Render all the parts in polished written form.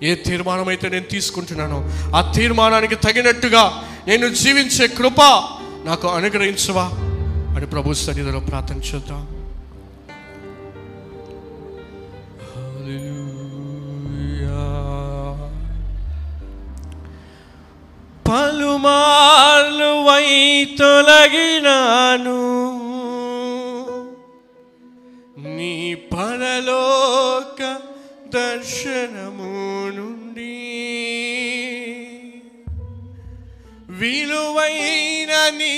ఏ తీర్మానం అయితే నేను తీసుకుంటున్నానో ఆ తీర్మానానికి తగినట్టుగా నేను జీవించే కృప నాకు అనుగ్రహించవా అని ప్రభు సన్నిధిలో ప్రార్థన చేద్దాం. పలుమార్లు వైతొలగినాను నీ పరలోక దర్శనము నుండి, విలువైన నీ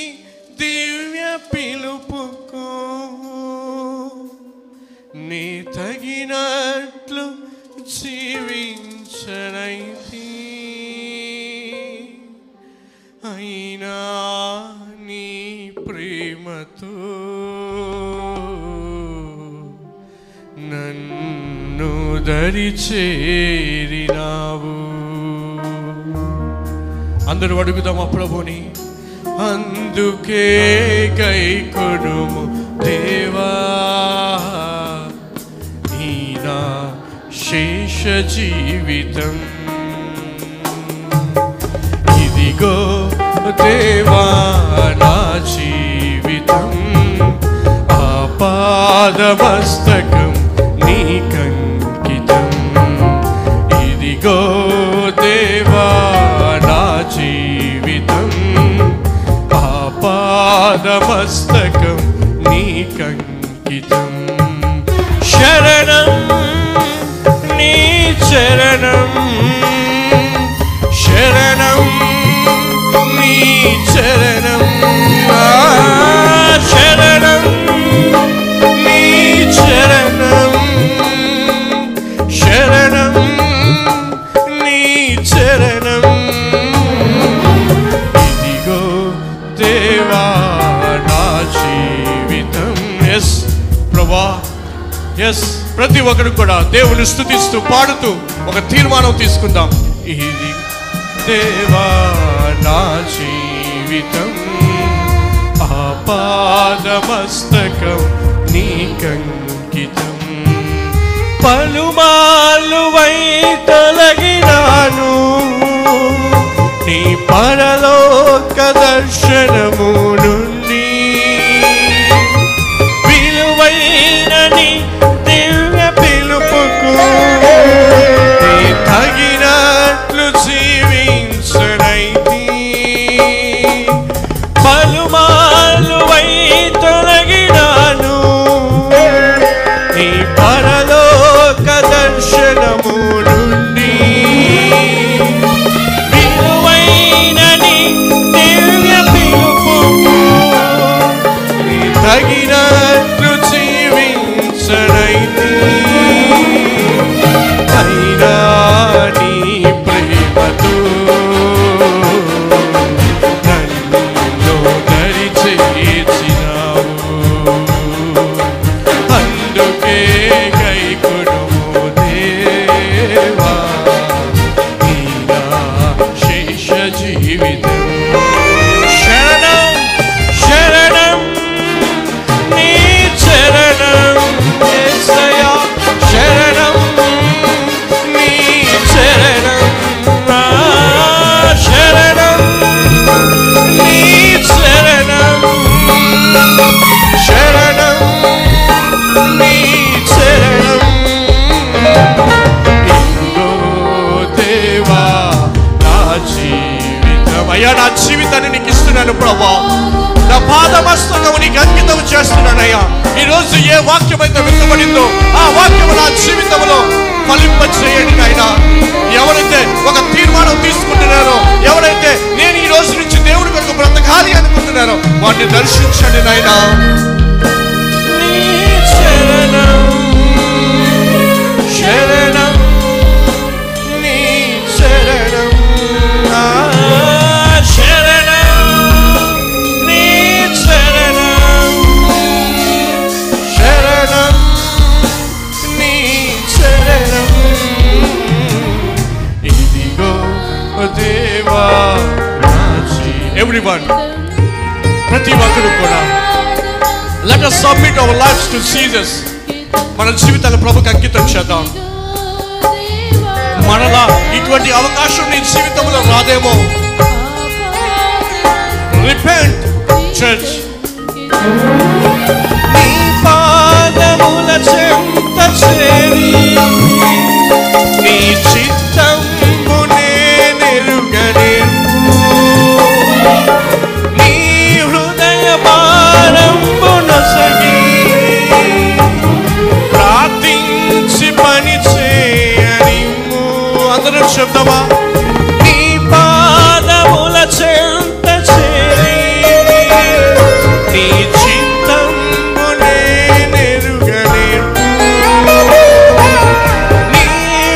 దివ్య పిలుపుకు నీ తగినట్లు జీవించనైతి, అయినా నీ ప్రేమతో నన్ను దరి చేరినావు. అందరూ అడుగుదామా ప్రభుని. అందుకే గైకొనుము దేవా ఈ నా శేష జీవితం, ఇదిగో దేవా నా జీవితం, ఆపాదమస్తకం నీకంకితం, ఇదిగో దేవా నా జీవితం, ఆపాదమస్తకం నీకంకితం. శరణం నీ చరణం, శరణం నీ చరణం, శరణం నీ చరణం, శరణం నీ చరణం, ఇదిగో దేవా నా జీవితం. ఎస్ ప్రభా, ఎస్ ప్రతి ఒక్కరు కూడా దేవుని స్తుతిస్తూ పాడుతూ ఒక తీర్మానం తీసుకుందాం. ఇది దేవా నా జీవితం, ఆపాదమస్తకం నీకంకితం, పలుమార్లు వైతొలగినాను నీ పరలోక దర్శనము నుండి, విలువైన నీ దివ్య పిలుపుకు నీ తగినట్లు జీవించనైతి, పలుమార్లు వైతొలగినాను నీ పరలోక దర్శనము నుండి, విలువైన నీ దివ్య పిలుపుకు నీ తగినట్లు జీవించనైతి, అయినా నీ ప్రేమతో నన్ను దరి చేర్చినావు, అందుకే గైకొనుము దేవా ఈ నా శేష జీవితం. శరణం శరణం నీ చరణం, యేసయ్యా శరణం నీ చరణం, శరణం నీ చరణం, శరణం నీ చరణం, ఇదిగో దేవా నా జీవితం. అయ్యా నా జీవితాన్ని నీకు ఇస్తున్నాను ప్రభా, నా పాదమస్తకం నీకు అంకితం చేస్తున్నానయ్యా. ఈరోజు ఏ వాక్యం అయితే విత్తబడిందో ఆ వాక్యం నా జీవితంలో ఫలింపచేయండి నాయనా. ఎవరైతే ఒక తీర్మానం తీసుకుంటున్నారో, ఎవరైతే నేను ఈ రోజు నుంచి దేవుడి కొరకు బ్రతకాలి అనుకుంటున్నారో వాటిని దర్శించండి నాయనా. శరణం శరణం నీ శరణం, శరణం నీ శరణం, శరణం నీ శరణం, ఇదిగో దేవా నా జీవితం. ఎవ్రీవన్, ప్రతి ఒక్కరు కూడా let us submit our lives to Jesus. మన జీవితాలను ప్రభుకి అంకితం చేద్దాం. మరలా ఇటువంటి అవకాశం నీ జీవితంలో రాదేమో. Repent church. నీ పాదముల చెంత చేరి నీ చిత్తమునే నెరుగనేర్పు, నీ హృదయ భారంబు నొసగి ప్రార్థించి పని చేయనిమ్ము. అందరం చెప్తామా? నీ పాదముల చెంత చేరి నీ చిత్తమునే నెరుగనేర్పు, నీ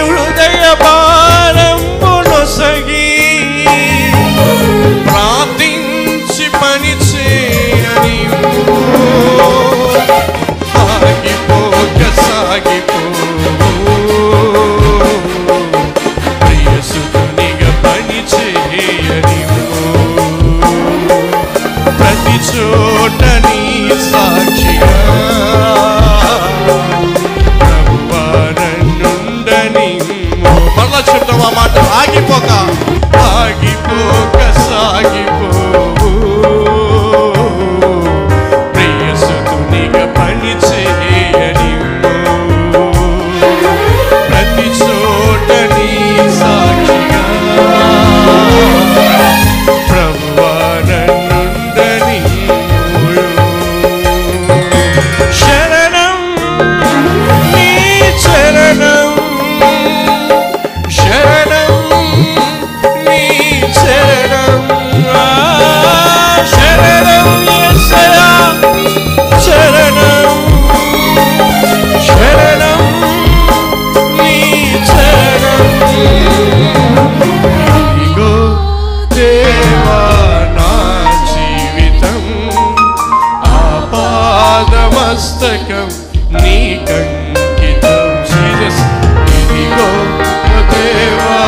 హృదయ భారంబు నొసగి ప్రార్థించి పని చేయనిమ్ము. ఆగిపోక సాగిపో, ప్రియసుతునిగా పని చేయనిమ్ము. ప్రతి చోట నీ సాక్షిగా ప్రభువా నన్నుండనిమ్ము. మరలా చెప్తాం ఆ మాట. ఆగిపోక సాగిపో, ప్రియసుతునిగా పని చేయనిమ్ము. ప్రతి చోట నీ సాక్షిగా ప్రభువా నన్నుండనిమ్ము. శరణం నీ చరణం, శరణం నీ చరణం, శరణం యేసయ్యా, శరణం శరణం నీ చరణం. ఇదిగో దేవా నా జీవితం, ఆపాదమస్తకం నీకంకితం. జీసస్. ఇదిగో దేవా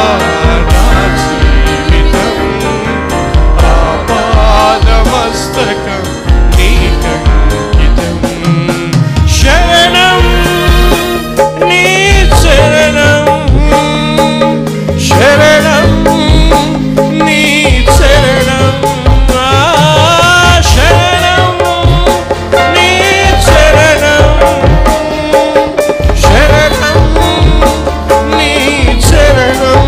నా జీవితం, ఆపాదమస్తకం నీకంకితం. శరణం నీ చరణం, శరణం నీ చరణం, శరణం నీ చరణం, శరణం నీ చరణం.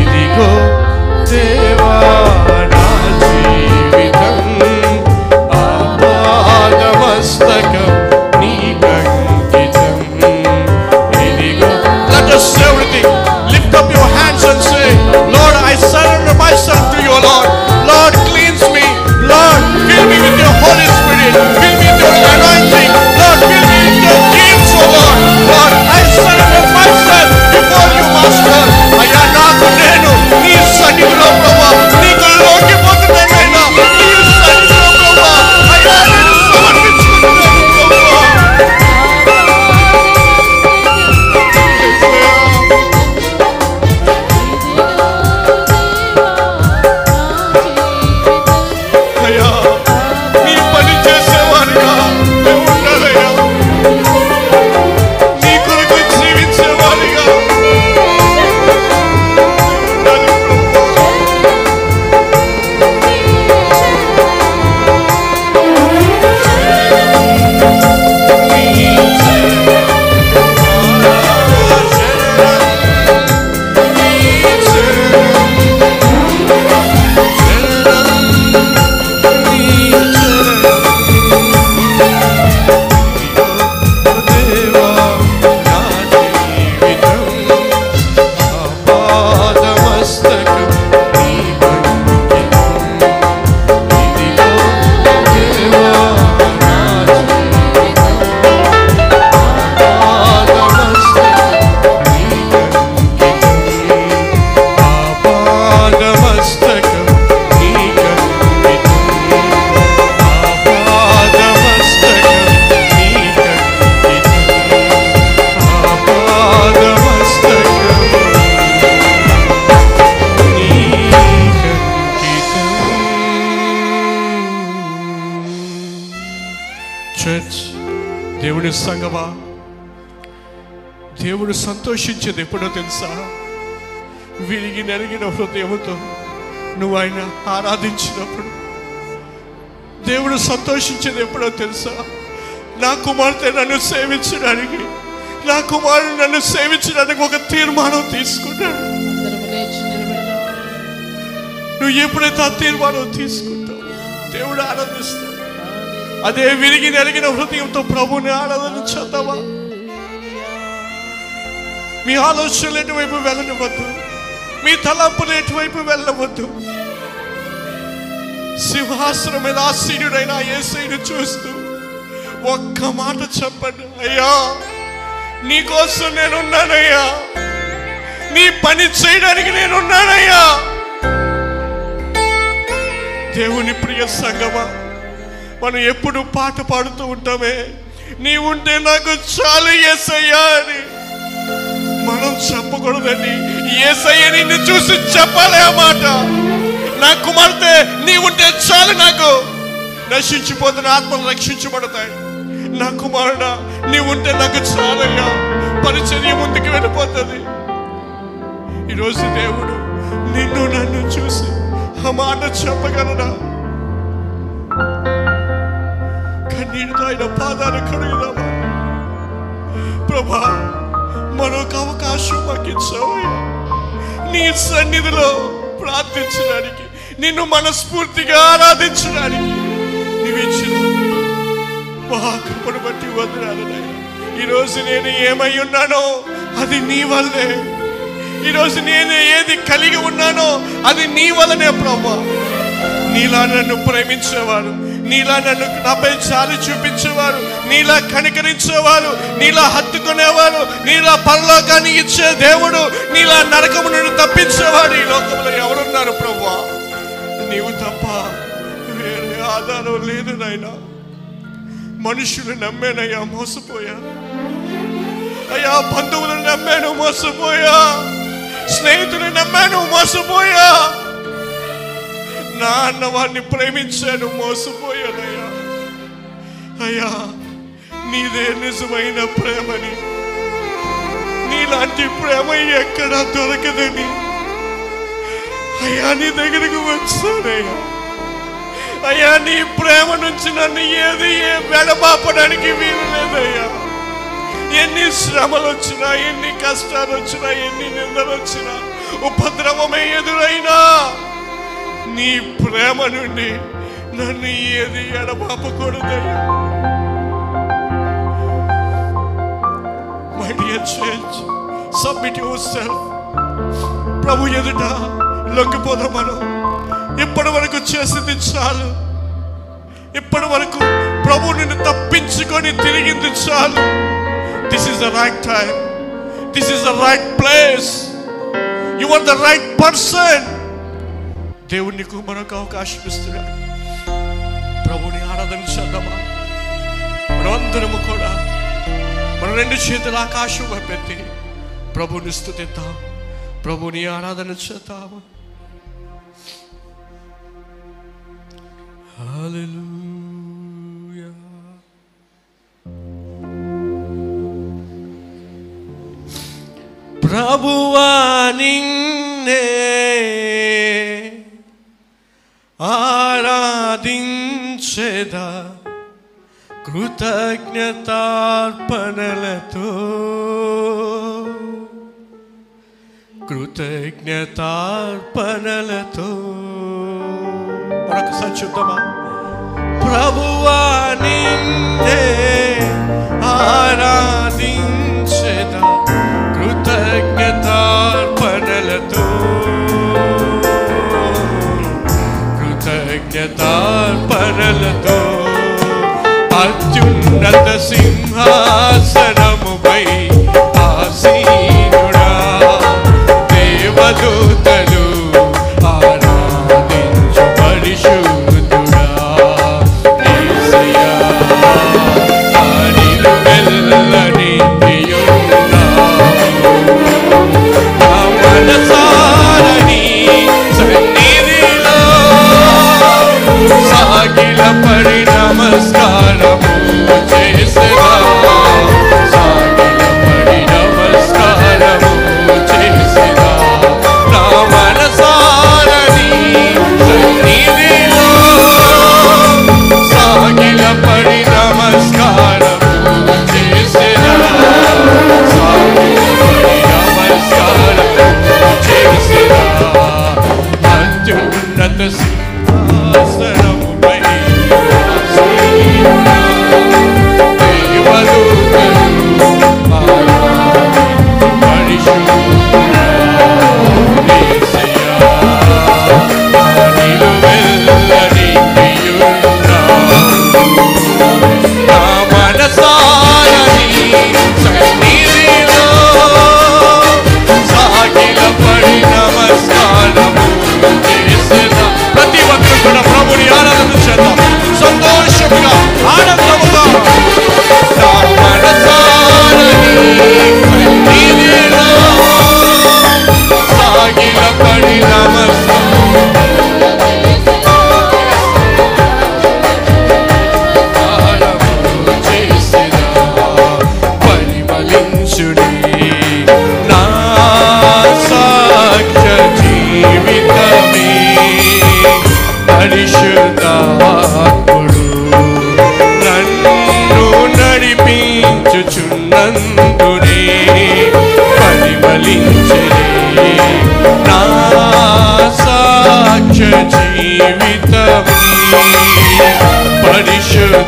ఇదిగో దేవా నా జీవితం, ఆపాదమస్తకం నీకంకితం. ఇదిగో. Let us say everything. Lift up your hands and say, Lord, I surrender myself to you, Lord. Lord, cleanse me. Lord, fill me with your Holy Spirit. Fill me with your anointing. Lord, fill me with your gifts, oh Lord. Lord, I surrender myself before you, Master. అయ్యా నాకు నేను నీ సన్నిధిలో ప్రభువా నీకు లొంగిపోతున్నానైనా. నీ సన్నిధిలో ప్రభువా అయ్యా నేను సమర్పించుకుంటున్నాను ప్రభువా. అయ్యా నీ పని చేసేవాడిగా మేము ఉండాలయ్యా. నీ కొరకు జీవించేవాడిగా ఉండాలి ప్రభువా. దేవుని సంగమా, దేవుడు సంతోషించేది ఎప్పుడో తెలుసా? విరిగి నలిగిన హృదయంతో నువ్వు ఆయన ఆరాధించినప్పుడు. దేవుడు సంతోషించేది ఎప్పుడో తెలుసా? నా కుమార్తె నన్ను సేవించడానికి, నా కుమారుడు నన్ను సేవించడానికి ఒక తీర్మానం తీసుకున్నాడు. నువ్వు ఎప్పుడైతే ఆ తీర్మానం తీసుకుంటావు దేవుడు ఆనందిస్తాడు. అదే విరిగి నలిగిన హృదయంతో ప్రభుని ఆరాధించేద్దామా? మీ ఆలోచనలు ఎటువైపు వెళ్ళనివ్వద్దు, మీ తలంపులు ఎటువైపు వెళ్ళవద్దు. సింహాసనం మీద ఆసీనుడైన యేసయ్యను చూస్తూ ఒక్క మాట చెప్పండి, అయ్యా నీకోసం నేనున్నానయ్యా, నీ పని చేయడానికి నేనున్నానయ్యా. దేవుని ప్రియ సంగమా, మనం ఎప్పుడు పాట పాడుతూ ఉంటామే, నీవుంటే నాకు చాలు యేసయ్యా అని. మనం చెప్పకూడదండి, యేసయ్య నిన్ను చూసి చెప్పాలి ఆ మాట. నా కుమార్తె నీవుంటే చాలు, నాకు నశించిపోతున్న ఆత్మలు రక్షించబడతాయి. నా కుమారుడా నీవుంటే నాకు చాలయ్యా, పరిచర్య ముందుకు వెళ్ళిపోతుంది. ఈరోజు దేవుడు నిన్ను నన్ను చూసి ఆ మాట చెప్పగలరా? కన్నీటితో ఆయన పాదాలు కడుగుదామా? ప్రభా మరొక అవకాశం మాకు ఇచ్చావయ్యా, నీ సన్నిధిలో ప్రార్థించడానికి, నిన్ను మనస్ఫూర్తిగా ఆరాధించడానికి నీవు ఇచ్చిన మహా కృపను బట్టి వందనాలయ్యా. ఈరోజు నేను ఏమై ఉన్నానో అది నీ వల్లే. ఈరోజు నేను ఏది కలిగి ఉన్నానో అది నీ వల్లనే ప్రభా. నీలా నన్ను ప్రేమించేవారు, నీలా నన్ను నాపై జాలి చూపించేవారు, నీలా కనికరించేవారు, నీలా హత్తుకునేవారు, నీలా పరలోకాన్ని ఇచ్చే దేవుడు, నీలా నరకము నుండి తప్పించేవాడు ఈ లోకంలో ఎవరున్నారు ప్రభువా? నీవు తప్ప వేరే ఆధారం లేదు నాయనా. మనుషులు నమ్మానయ్యా, మోసపోయా అయ్యా. బంధువులను నమ్మాను, మోసపోయా. స్నేహితులు నమ్మాను, మోసపోయా. నా అన్నవాడిని ప్రేమించాను, మోసపోయానయ్యా. అయ్యా నీదే నిజమైన ప్రేమని, నీలాంటి ప్రేమ ఎక్కడా దొరకదని అయ్యా నీ దగ్గరకు వచ్చానయ్యా. అయ్యా నీ ప్రేమ నుంచి నన్ను ఏది వెడబాపడానికి వీలు లేదయ్యా. ఎన్ని శ్రమలు వచ్చినా, ఎన్ని కష్టాలు వచ్చినా, ఎన్ని నిందలు వచ్చినా, ఉపద్రవమే ఎదురైనా నీ ప్రేమ నుండి నన్ను ఏది ఎడబాపకూడదయ్యా. My dear church, submit your self. ప్రభు ఎదుట లొంగిపోదాం. మనం ఇప్పటి వరకు చేసింది చాలు. ఇప్పటి వరకు ప్రభు నిన్ను తప్పించుకొని తిరిగింది చాలు. This is the right time, this is the right place, you are the right person. దేవుడు నీకు మరొక అవకాశం ఇస్తున్నాడు. ప్రభుని ఆరాధన చేద్దామా? మనమందరము కూడా మన రెండు చేతుల ఆకాశం వైపెత్తి ప్రభుని స్తుతిద్దాం, ప్రభుని ఆరాధన చేద్దామా? హల్లెలూయా. ప్రభువా నిన్నే ఆరాధించెదా కృతజ్ఞతార్పణలతో, కృతజ్ఞతార్పణలతో. మరొకసారి చూద్దామా? ప్రభువా నిన్నే ఆరాధించెదా కృతజ్ఞతార్పణలతో, కృతజ్ఞతార్పణలతో. అత్యున్నత సింహాసనముపై ఆసీనుడా, దేవదూతలు ఆరాధించు పరిశుద్ధుడా. యేసయ్యా నిలువెల్లని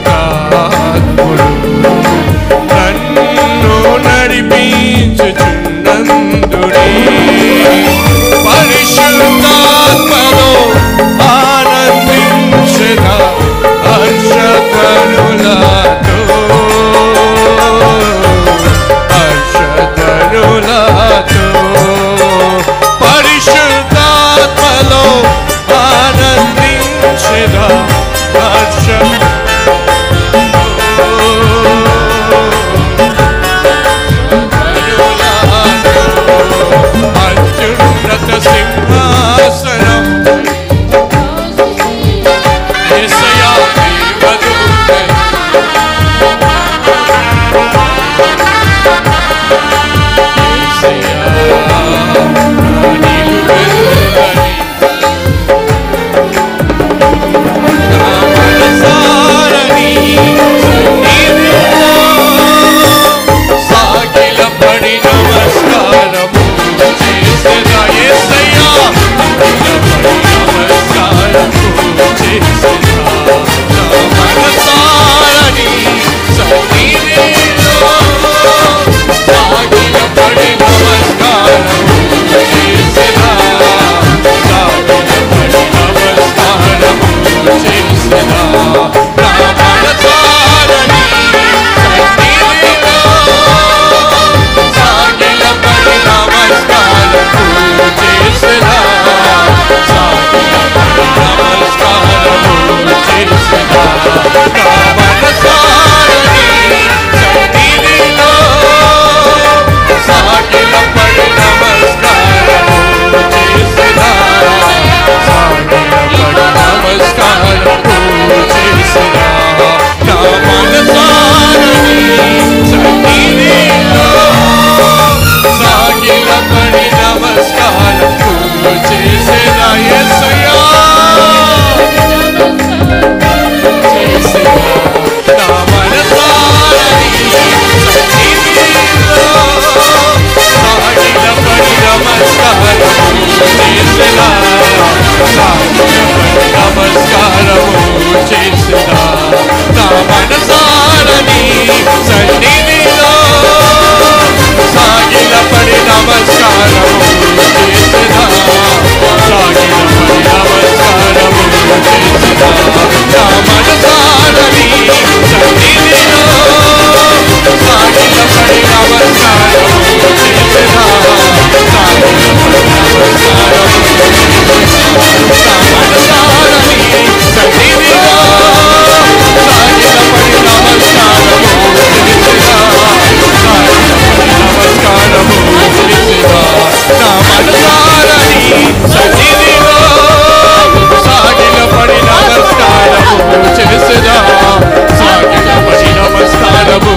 పరిశుద్ధాత్ముడు నన్ను నడిపించుచున్నందునే పరిశుద్ధాత్మలో ఆనందించెదా హర్షధ్వనులతో పరిశుద్ధాత్మలో ఆనందించెదా అత్యున్నత సింహాసనం యేసయ్యా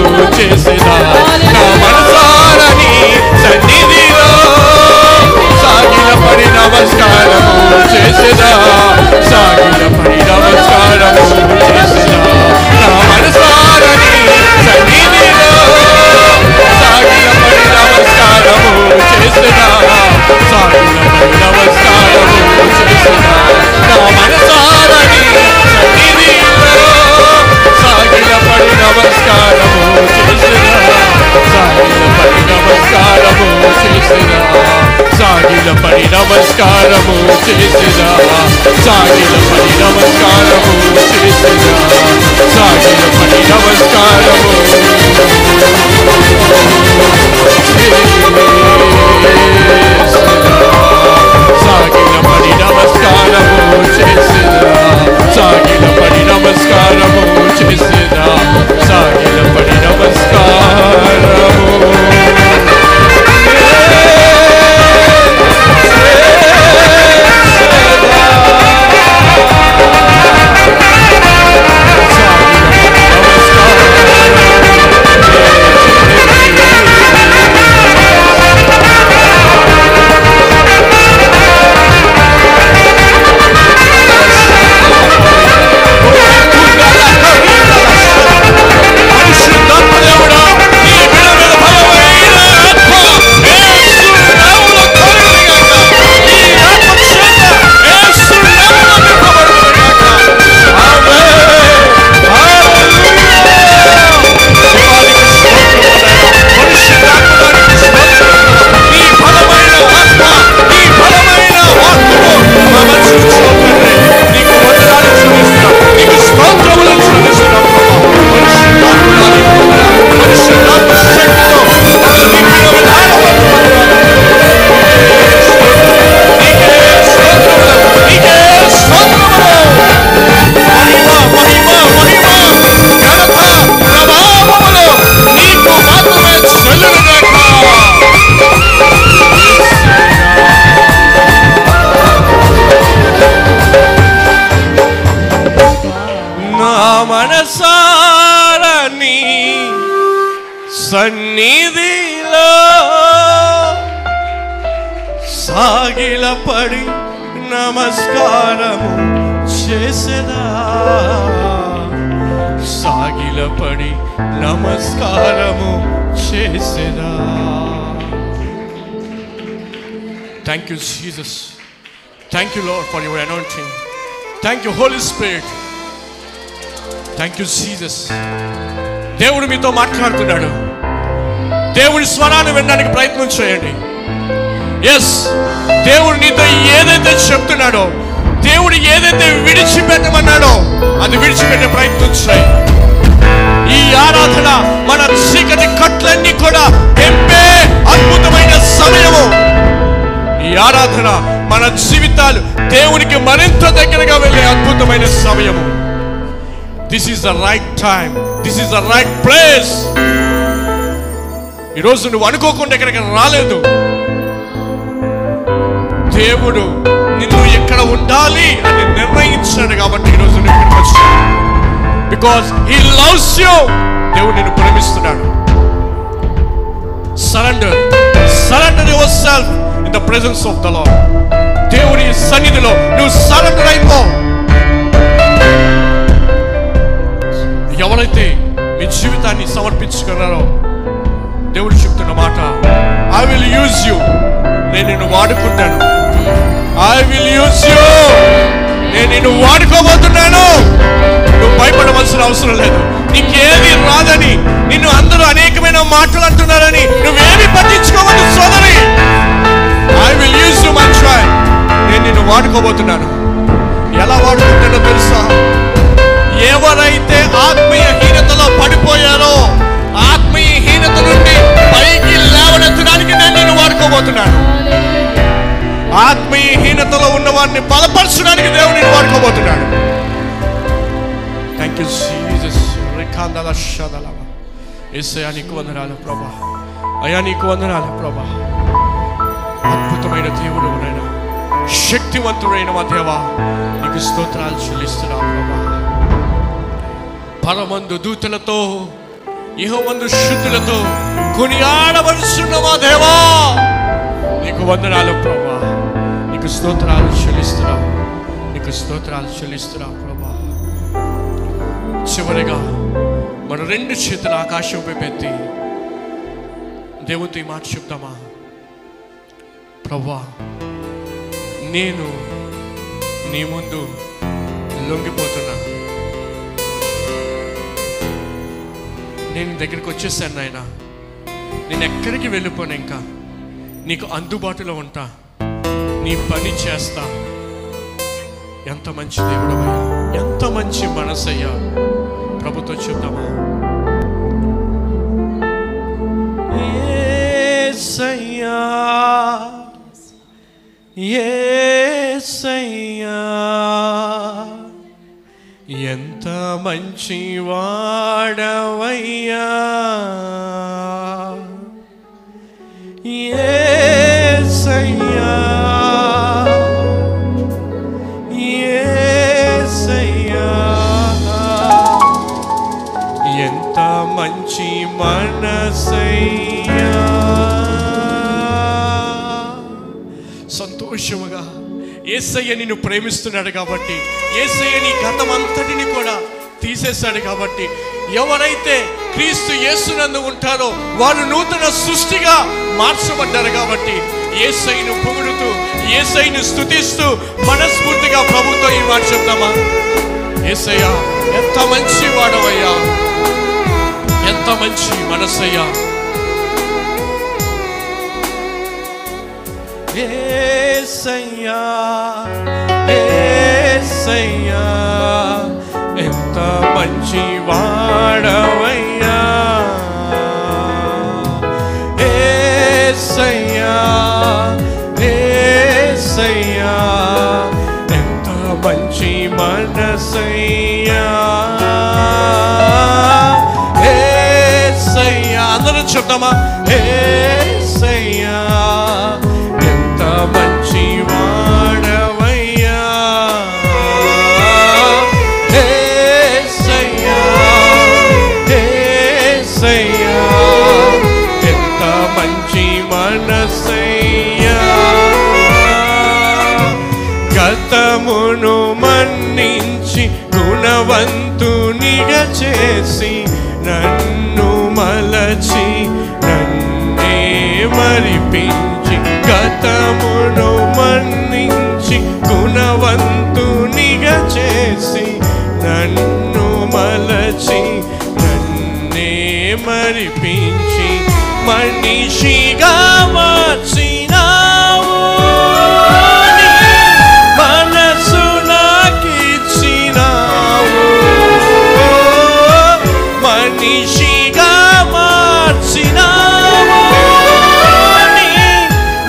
దేవదూతై యేసయ్యా నమస్కారము చేసిరా సాగిలపడి నమస్కారము చేసిరా సాగిలపడి నమస్కారము సాగిలపడి నమస్కారము చేసిరా సాగిలపడి నమస్కారము చేసిరా సాగిలపడి నమస్కారము సాగిలపడి నమస్కారము చేసేదా, సాగిలపడి నమస్కారము చేసేదా. Thank you, Jesus. Thank you, Lord, for your anointing. Thank you, Holy Spirit. Thank you, Jesus. దేవుడు మీతో మాట్లాడుతున్నాడు. దేవుడి స్వరాన్ని వినడానికి ప్రయత్నం చేయండి. ఎస్, దేవుడు నీతో ఏదైతే చెప్తున్నాడో, దేవుడు ఏదైతే విడిచిపెట్టమన్నాడో అది విడిచిపెట్టే ప్రయత్నం చేయి. ఈ ఆరాధన మన చీకటి కట్లన్నీ కూడా తెంపే అద్భుతమైన సమయము. ఈ ఆరాధన మన జీవితాలు దేవునికి మరింత దగ్గరగా వెళ్ళే అద్భుతమైన సమయము. This is the right time, this is the right place. ఈరోజు నువ్వు అనుకోకుండా ఎక్కడికి రాలేదు. దేవుడు నిన్ను ఎక్కడ ఉండాలి అని నిర్ణయించాడు కాబట్టి ఈరోజు నువ్వు ఇక్కడికి వచ్చావు. Because he loves you. దేవుడు నిన్ను ప్రేమిస్తున్నాడు. Surrender, surrender your self in the presence of the lord. దేవుని సన్నిధిలో నువ్వు సరెండర్ అయిపో. ఎవరైతే మీ జీవితాన్ని సమర్పించుకున్నారో దేవుడు చెప్తున్న మాట, ఐ విల్ యూజ్ యూ. నేను నిన్ను వాడుకుంటాను. I will use you. నేను నిన్ను వాడుకోబోతున్నాను. నువ్వు భయపడవలసిన అవసరం లేదు. నీకేది రాదని, నిన్ను అందరూ అనేకమైన మాటలు అంటున్నారని నువ్వేమి పట్టించుకోవద్దు సోదరి. I will use you my child. నేను నిన్ను వాడుకోబోతున్నాను. ఎలా వాడుకుంటానో తెలుసా? ఎవరైతే ఆత్మీయ హీనతలో పడిపోయారో, ఆత్మీయ హీనత నుండి పైకి లేవనెత్తడానికి నేను నిన్ను వాడుకోబోతున్నాను. ఆత్మీయ హీనతలో ఉన్న వారిని బలపరచడానికి దేవుడు నిన్ను వాడుకోబోతున్నాడు. Thank you Jesus. రేఖాందల షదల యేసయ్యా నీకు వందనాలు ప్రభా. అయ్యా నీకు వందనాలు ప్రభా. అద్భుతమైన దేవుడు నాయనా, శక్తివంతుడైన మా దేవా నీకు స్తోత్రాలు చెల్లిస్తున్నాం ప్రభా. పరమందు దూతలతో ఇహమందు శుద్ధులతో కొనియాడవలసిన మా దేవా నీకు వందనాలు ప్రభా. నీకు స్తోత్రాలు చెల్లిస్తున్నాం, నీకు స్తోత్రాలు చెల్లిస్తున్నాం ప్రభా. చివరిగా మన రెండు చేతుల ఆకాశం పెట్టి దేవునితో ఈ మాట చెప్తామా? ప్రభా, నేను నీ ముందు లొంగిపోతున్నా. నేను దగ్గరికి వచ్చేసాను నాయన. నేను ఎక్కడికి వెళ్ళిపోను. ఇంకా నీకు అందుబాటులో ఉంటా, నీ పని చేస్తా. ఎంత మంచి దేవుడవయ్యా, ఎంత మంచి మనసయ్యా. ప్రభుతో చెప్తామా? యేసయ్యా, యేసయ్యా, ఎంత మంచి వాడవయ్యా. యేసయ్యా, యేసయ్యా, ఎంత మంచి మనసయ్యా. సంతోషముగా యేసయ్య నిన్ను ప్రేమిస్తున్నాడు కాబట్టి, యేసయ్య నీ గతం అంతటిని కూడా తీసేశాడు కాబట్టి, ఎవరైతే క్రీస్తు యేసునందు ఉంటారో వారు నూతన సృష్టిగా మార్చబడ్డారు కాబట్టి, యేసయ్యను పొగుడుతూ యేసయ్యను స్తుతిస్తూ మనస్ఫూర్తిగా ప్రభుతో ఈ మాట చెప్తామా? యేసయ్య ఎంత మంచి వాడవయ్యా, ఎంత మంచి మనసయ్యా. యేసయ్యా, యేసయ్యా, ఎంత మంచి వాడవయ్యా. యేసయ్యా, యేసయ్యా, ఎంత మంచి మనసయ్యా. యేసయ్యా, అందరూ చెప్తామా? యేసయ్యా, ఎంత మంచి వాడవయ్యా. యేసయ్యా, యేసయ్యా, ఎంత మంచి మనసయ్యా. గతమును మన్నించి గుణవంతునిగా చేసి నన్ను మలచి నన్నే మరిపించి గతమును మన్నించి గుణవంతునిగా చేసి నన్ను మలచి నన్నే మరిపించి మనిషిగా మార్చినావు మనసు నాకిచ్చినావు మనిషిగా మార్చినావు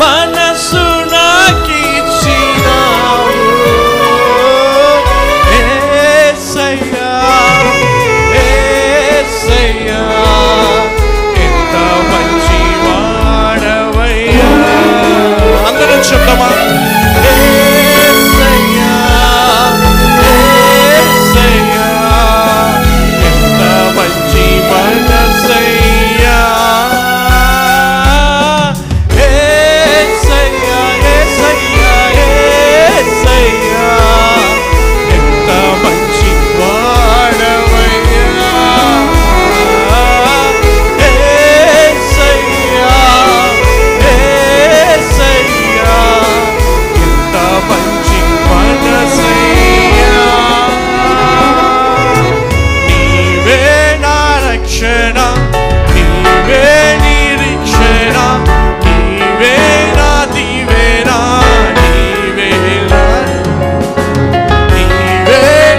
మనసు నాకిచ్చినావు యేసయ్యా యేసయ్యా ఎంత మంచి వాడవయ్యా అందరం చెప్తామా యేసయ్యా యేసయ్యా ఎంత మంచి మనసయ్యా యేసయ్యా యేసయ్యా యేసయ్యా ఎంత మంచి వాడవయ్యా యేసయ్యా యేసయ్యా ఎంత మంచి మనసయ్యా నీవే నా రక్షణ నీవే నిరీక్షణ నీవే నా దీవెన నీవే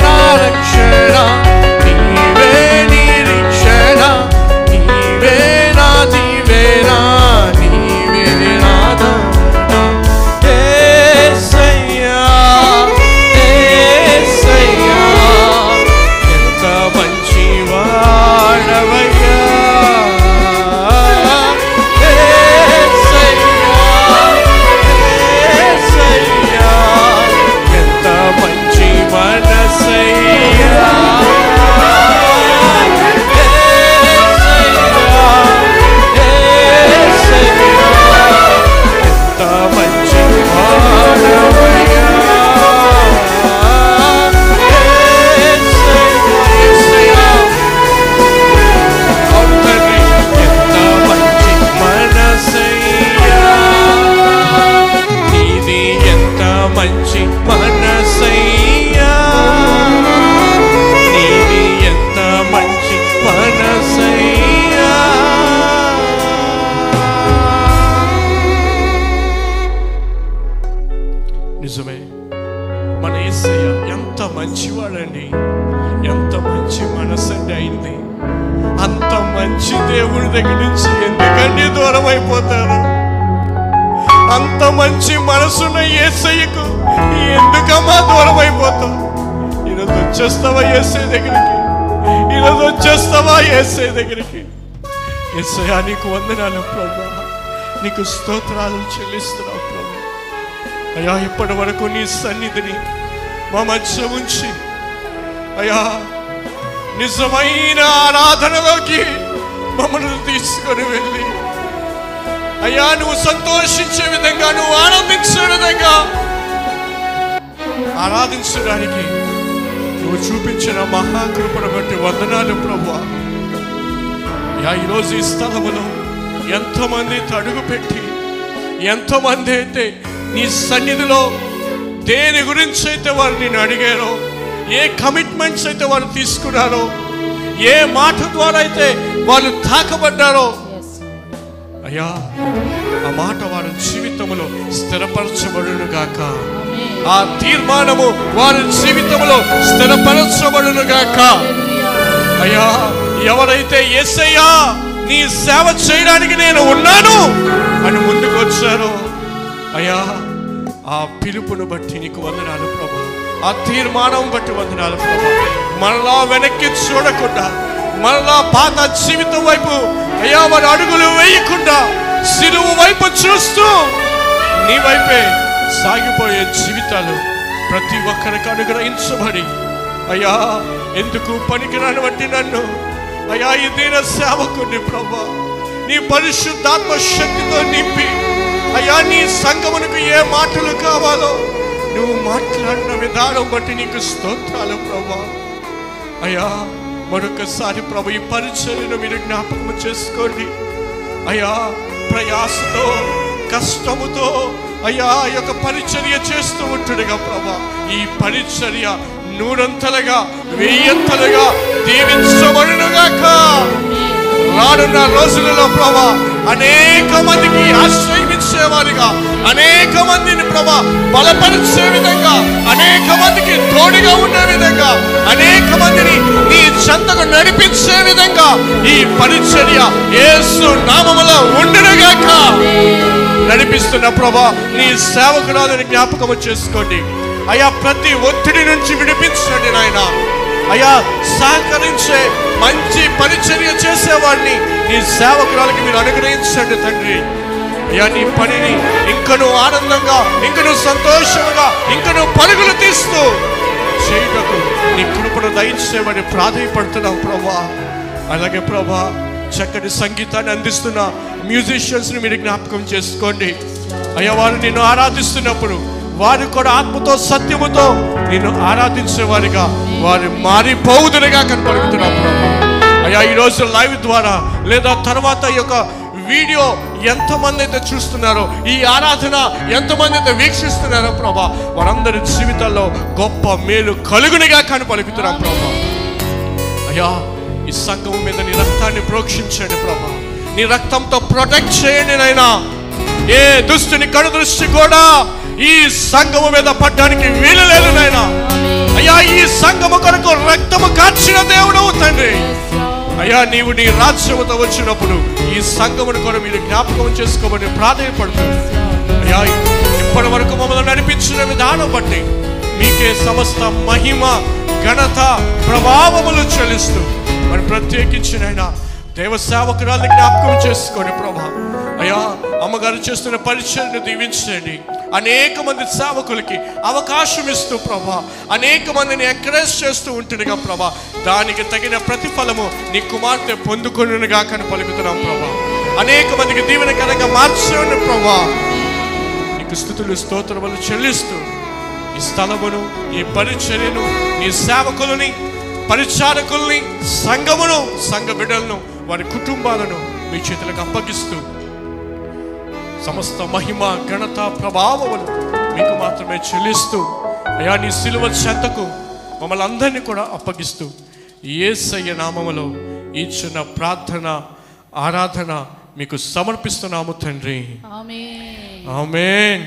నా రక్షణ నీవే నిరీక్షణ నీవే నా దీవెన నీవే నా యేసయ్యా యేసయ్యా ఎంత మంచి వాడవయ్యా యేసయ్యా యేసయ్యా ఎంత మంచి మనసయ్యా ఎంత మంచి వాడవయ్యా అవును తండ్రి ఎంత మంచి మనసయ్యా నీది ఎంత మంచి మనసయ్యా నీది ఎంత మంచి మనసయ్యా నిజమే మన యేసయ్య ఎంత మంచివాడండి ఎంత మంచి మనసండి అయింది అంత మంచి దేవుడి దగ్గర నుంచి ఎందుకండి దూరం అయిపోతారు అంత మంచి మనసున్న యేసయ్యకు ఎందుకమ్మా దూరం అయిపోతావు ఈరోజు వచ్చేస్తావా యేసయ్య దగ్గరికి ఈరోజు వచ్చేస్తావా యేసయ్య దగ్గరికి యేసయ్య నీకు వందనాలు ప్రభువా నీకు స్తోత్రాలు చెల్లిస్తున్నావు ప్రభు అయ్యా ఇప్పటి వరకు నీ సన్నిధిని మా మధ్య ఉంచి అయ్యా నిజమైన ఆరాధనలోకి మమ్మల్ని తీసుకొని వెళ్ళి అయ్యా నువ్వు సంతోషించే విధంగా నువ్వు ఆనందించే విధంగా ఆరాధించడానికి నువ్వు చూపించిన మహాకృపను బట్టి వందనాలు ప్రభువా అయ్యా ఈరోజు ఈ స్థలములో ఎంతమంది తడుగు పెట్టి ఎంతమంది అయితే నీ సన్నిధిలో దేని గురించి అయితే వారు నేను అడిగారో ఏ కమిట్మెంట్స్ అయితే వారు తీసుకున్నారో ఏ మాట ద్వారా అయితే వాళ్ళు తాకబడ్డారో అయ్యా ఆ మాట వారి జీవితంలో స్థిరపరచబడును గాక ఆ తీర్మానము వారి జీవితంలో స్థిరపరచబడును గాక అయ్యా ఎవరైతే యేసయ్యా నీ సేవ చేయడానికి నేను ఉన్నాను అని ముందుకు వచ్చారో అయ్యా ఆ పిలుపును బట్టి నీకు వందనాలు ప్రభు ఆ తీర్మానం బట్టి వందనాలు ప్రభు మరలా వెనక్కి చూడకుండా మరలా పాత జీవితం వైపు అయ్యా వారి అడుగులు వేయకుండా సిలువు వైపు చూస్తూ నీ వైపే సాగిపోయే జీవితాలు ప్రతి ఒక్కరికి అనుగ్రహించబడి అయ్యా ఎందుకు పనికిరాని వంటి నన్ను అయ్యా ఈ దీన సేవకుని ప్రభా నీ పరిశుద్ధాత్మ శక్తితో నింపి అయ్యా నీ సంఘమునకు ఏ మాటలు కావాలో నువ్వు మాట్లాడిన విధానం బట్టి నీకు స్తోత్రాలు ప్రభా. అయ్యా మరొకసారి ప్రభు ఈ పరిచర్యను మీరు జ్ఞాపకం చేసుకోండి అయ్యా. ప్రయాసతో కష్టముతో అయ్యా ఈ యొక్క పరిచర్య చేస్తూ ఉంటుండగా ప్రభా, ఈ పరిచర్య నూరంతలుగా వెయ్యంతలుగా దీవించబడునుగాక. రానున్న రోజులలో ప్రభా అనేక మందికి ఆశ్రయం ఇచ్చేవారిగా, అనేక మందిని ప్రభా బలపరిచే విధంగా, అనేక మందికి తోడుగా ఉండే విధంగా, అనేక మందిని నీ చెంతకు నడిపించే విధంగా ఈ పరిచర్య యేసు నామములో ఉండునుగాక. నడిపిస్తున్న ప్రభా నీ సేవకురాలని జ్ఞాపకం చేసుకోండి అయ్యా. ప్రతి ఒత్తిడి నుంచి విడిపించండి నాయన అయ్యా. సహకరించే మంచి పరిచర్య చేసేవాడిని నీ సేవకురాలకి మీరు అనుగ్రహించండి తండ్రి అయ్యా. నీ పనిని ఇంకను ఆనందంగా, ఇంకను సంతోషంగా, ఇంకను పరుగులు తీస్తూ చేయటకు నీ కృపను దయచేయమని ప్రాధాన్యపడుతున్నాం ప్రభా. అలాగే ప్రభా చక్కటి సంగీతాన్ని అందిస్తున్న మ్యూజిషియన్స్ని మీరు జ్ఞాపకం చేసుకోండి అయ్యా. వారు నిన్ను ఆరాధిస్తున్నప్పుడు వారు కూడా ఆత్మతో సత్యముతో నిన్ను ఆరాధించేవారిగా వారు మారిపోవుదురుగా కనపడుతున్నాం ప్రభా అయ్యా. ఈరోజు లైవ్ ద్వారా లేదా తర్వాత ఈ యొక్క వీడియో ఎంతమంది అయితే చూస్తున్నారో, ఈ ఆరాధన ఎంతమంది అయితే వీక్షిస్తున్నారో ప్రభా, వారందరి జీవితాల్లో గొప్ప మేలు కలుగునిగా కనపడుతున్నాం ప్రభా అయ్యా. ఈ సంఘం మీద నీ రక్తాన్ని ప్రోక్షించండి ప్రభా. నీ రక్తంతో ప్రొటెక్ట్ చేయండి నాయనా. ఏ దుష్టుని కడు దృష్టి కూడా ఈ సంఘము మీద పడ్డానికి వీలు లేదు నాయనా అయ్యా. ఈ సంఘము కొరకు రక్తము కార్చిన దేవుడు తండ్రి అయ్యా. నీవు నీ రాజ్యముతో వచ్చినప్పుడు ఈ సంఘమును కూడా మీరు జ్ఞాపకం చేసుకోమని ప్రాధాన్యపడుతుంది అయ్యా. ఇప్పటి వరకు మమ్మల్ని నడిపించిన విధానం బట్టి మీకే సమస్త మహిమ, ఘనత, ప్రభావములు చెల్లిస్తూ మరి ప్రత్యేకించిన ఆయన దైవ సేవకురాలను జ్ఞాపకం చేసుకోండి ప్రభా అయ్యా. అమ్మగారు చేస్తున్న పరిచర్యను దీవించండి. అనేక మంది సేవకులకి అవకాశం ఇస్తూ ప్రభా, అనేక మందిని ఎంకరేజ్ చేస్తూ ఉంటుండగా ప్రభా, దానికి తగిన ప్రతిఫలము నీ కుమార్తె పొందుకొనుగా కని పలుకుతున్నాం ప్రభా. అనేక మందికి దీవెనకరంగా మార్చేయండి ప్రభా. నీకు స్తుతులు స్తోత్రములు చెల్లిస్తూ ఈ స్థలమును, ఈ పరిచర్యను, నీ సేవకులని, పరిచారకుల్ని, సంఘమును, సంఘ బిడ్డలను, వారి కుటుంబాలను మీ చేతులకు అప్పగిస్తూ సమస్త మహిమ, ఘనత, ప్రభావములు మీకు మాత్రమే చెల్లిస్తూ అయ్యా నీ సిలువ చెంతకు మమ్మల్ని అందరినీ కూడా అప్పగిస్తూ యేసయ్య నామములో ఈ చిన్న ప్రార్థన, ఆరాధన మీకు సమర్పిస్తున్నాము తండ్రి. ఆమేన్. ఆమేన్.